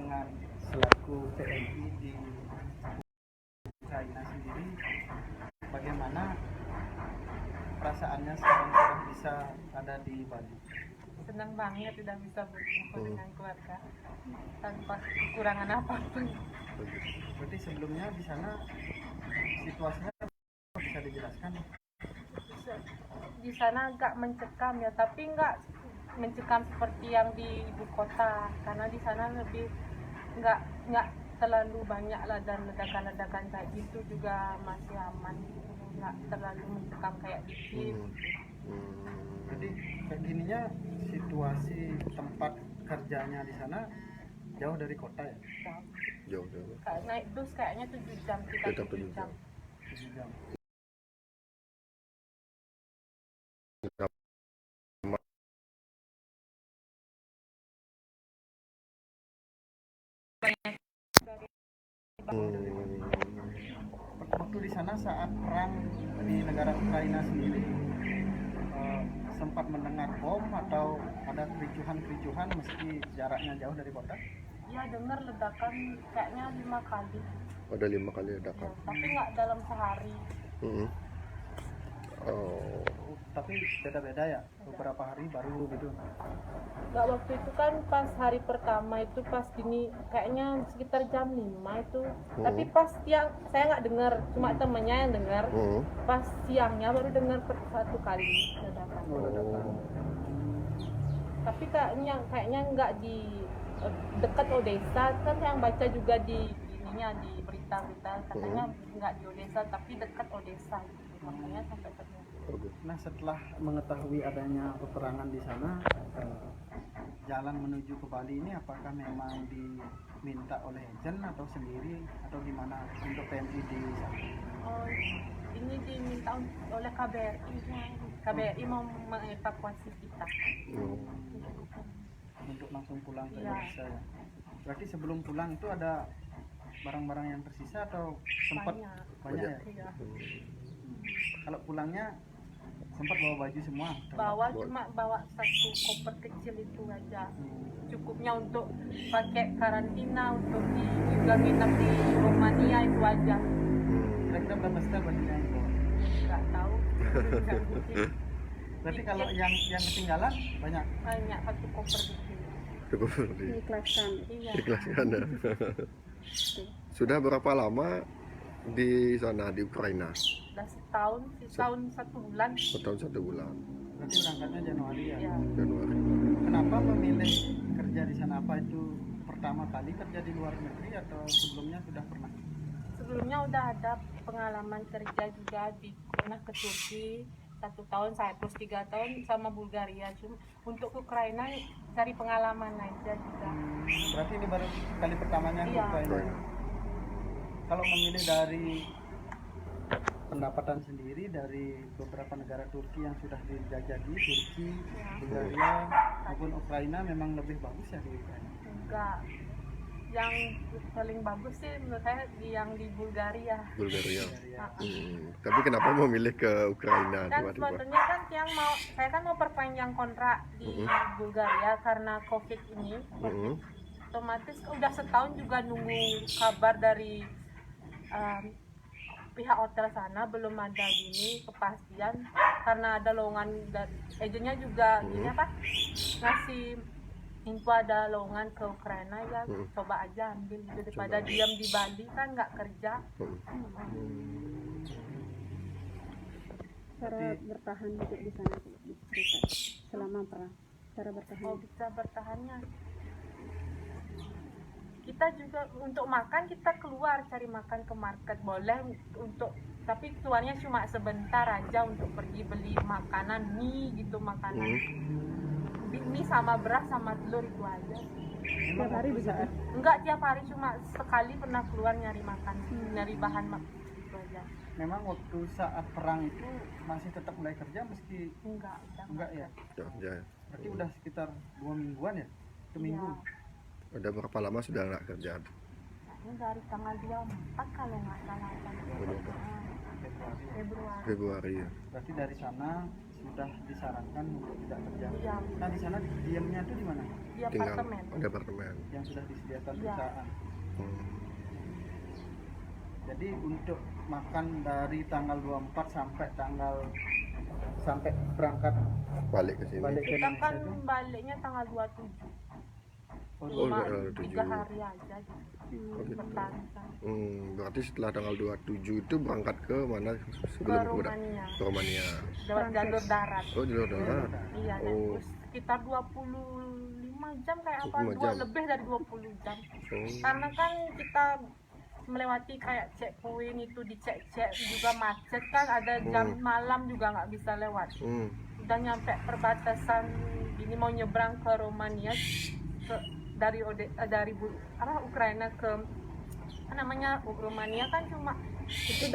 dengan selaku TNI di Ukraina sendiri, bagaimana perasaannya sekarang sudah bisa ada di Bali? Senang banget sudah bisa berkumpul dengan keluarga tanpa kekurangan apapun. Berarti sebelumnya di sana situasinya bisa dijelaskan? Di sana agak mencekam ya, tapi nggak mencekam seperti yang di ibu kota, karena di sana lebih nggak terlalu banyak lah, dan ledakan-ledakan kayak gitu juga masih aman, nggak terlalu mencekam kayak di Kiev. Jadi kayak gininya situasi tempat kerjanya di sana jauh dari kota ya? Jauh. Kayak naik bus kayaknya 7 jam, kita 7 jam. 7 jam. Waktu di sana saat perang di negara Ukraina sendiri, sempat mendengar bom atau ada kericuhan meski jaraknya jauh dari kota? Ya, dengar ledakan kayaknya 5 kali. Ada 5 kali ledakan. Ya, tapi nggak dalam sehari. Oh. Tapi beda-beda ya, beberapa hari baru gitu. Nggak, waktu itu kan pas hari pertama itu pas gini kayaknya sekitar jam 5 itu. Tapi pas siang saya nggak dengar, cuma temennya yang dengar. Pas siangnya baru dengar satu kali ledakan. Tapi kayaknya nggak di dekat Odessa, kan yang baca juga di ininya di berita-berita katanya nggak di Odessa tapi dekat Odessa gitu. Makanya sampai terjadi. Nah, setelah mengetahui adanya peperangan di sana, jalan menuju ke Bali ini apakah memang diminta oleh agent atau sendiri atau gimana untuk TNI di sana? Oh, ini diminta oleh KBRI. KBRI mau mengevakuasi kita. Untuk langsung pulang ke Indonesia ya. Berarti sebelum pulang itu ada barang-barang yang tersisa atau sempat banyak ya? Iya. Kalau pulangnya sempat bawa baju semua? Cuma bawa satu koper kecil itu aja. Cukupnya untuk pakai karantina, untuk juga nginap di Romania itu aja. Kira-kira berapa setel bajunya itu? Nggak tahu. Berarti kalau yang ketinggalan banyak? Banyak, satu koper kecil. Ikhlaskan. Iya. Ikhlaskan ya. Sudah berapa lama di sana di Ukraina? Udah setahun 1 bulan. Setahun 1 bulan. Berarti berangkatnya Januari ya? Ya. Januari. Kenapa memilih kerja di sana? Apa itu pertama kali kerja di luar negeri atau sebelumnya sudah pernah? Sebelumnya udah ada pengalaman kerja juga, pernah ke Turki 1 tahun, Cyprus 3 tahun, sama Bulgaria. Cuma untuk Ukraina cari pengalaman aja juga. Berarti ini baru kali pertamanya ke Iya. Ukraina. Kalau memilih dari pendapatan sendiri dari beberapa negara Turki yang sudah dijajahi, Turki, Bulgaria maupun Ukraina, memang lebih bagus ya di Ukraina? Enggak. Yang paling bagus sih menurut saya yang di Bulgaria. Bulgaria. Tapi kenapa memilih ke Ukraina Dan tiba-tiba? sebetulnya kan saya kan mau perpanjang kontrak di Bulgaria karena COVID ini. Otomatis udah setahun juga nunggu kabar dari pihak hotel sana, belum ada gini kepastian, karena ada lowongan dan agennya juga ini apa ngasih info ada lowongan ke Ukraina, ya coba aja ambil gitu, daripada diam di Bali kan nggak kerja. Cara bertahan hidup di sana selama perang, cara bertahan. Oh, bisa bertahannya kita juga untuk makan, kita keluar cari makan ke market boleh, tapi keluarnya cuma sebentar aja untuk pergi beli makanan, mie gitu, makanan mie sama beras sama telur itu aja. Tiap hari bisa? Enggak tiap hari, cuma sekali pernah keluar nyari makan, nyari bahan itu aja. Memang waktu saat perang itu masih tetap mulai kerja meski enggak ya? Ya. Berarti udah sekitar 2 mingguan ya? Seminggu? Ya. Udah berapa lama sudah nggak kerja? Ini dari tanggal 24 kalau nggak salah. Februari. Februari ya. Berarti dari sana sudah disarankan untuk tidak terjadi. Iya. Nah di sana diamnya tuh di mana? Di tinggal apartemen. di apartemen. Yang sudah disediakan Iya. perusahaan. Hmm. Jadi untuk makan dari tanggal 24 sampai berangkat Balik ke sini. balik ke Kita Indonesia kan itu baliknya tanggal 27. Oh, Cuma tanggal 3 7. hari aja gitu. Oh, gitu. Bertahan Berarti setelah tanggal 27 itu berangkat ke mana ke sebelum ke Romania. ke Romania. Lewat jalur darat. Oh, di luar darat. Iya, naik Oh. bus sekitar 25 jam kayak apa? 25 jam. Lebih dari 20 jam. Oh. Karena kan kita melewati kayak checkpoint itu dicek-cek juga macet kan, ada jam malam juga nggak bisa lewat. Udah nyampe perbatasan ini mau nyebrang ke Romania dari Ukraina ke Romania kan cuma itu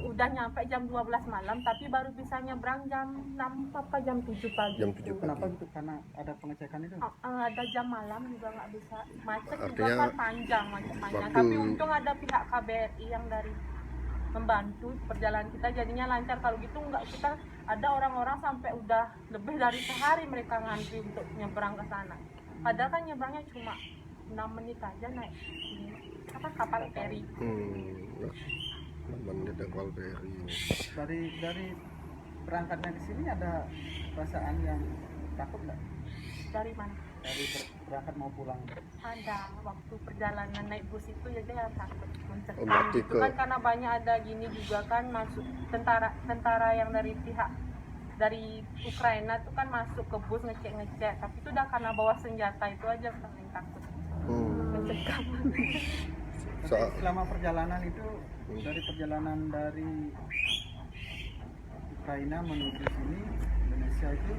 udah nyampe jam 12 malam tapi baru bisa nyebrang jam 6 apa jam 7 pagi. Jam 7 kenapa pagi. gitu? Karena ada pengecekan itu. Ada jam malam juga nggak bisa, macet juga Artinya kan panjang. waktu- Tapi untung ada pihak KBRI yang dari membantu perjalanan kita jadinya lancar. Kalau gitu nggak, kita ada orang-orang sampai udah lebih dari sehari mereka ngantri untuk nyebrang ke sana. Padahal kan nyebrangnya cuma 6 menit aja naik ini, kapal feri. Menit kapal feri. Dari berangkatnya ke sini ada perasaan yang takut nggak? Dari mana? Dari berangkat mau pulang. Ada waktu perjalanan naik bus itu ya dia takut mencekam. Oh, berarti Itu kan karena banyak ada gini juga kan, masuk tentara yang dari pihak dari Ukraina tuh kan masuk ke bus ngecek, tapi itu udah karena bawa senjata itu aja paling takut mencekam. Saat Selama perjalanan itu dari Ukraina menuju sini Indonesia itu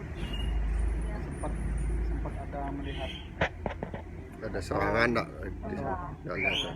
sempat ada melihat ada serangan enggak? Enggak, Enggak ada. enggak ada.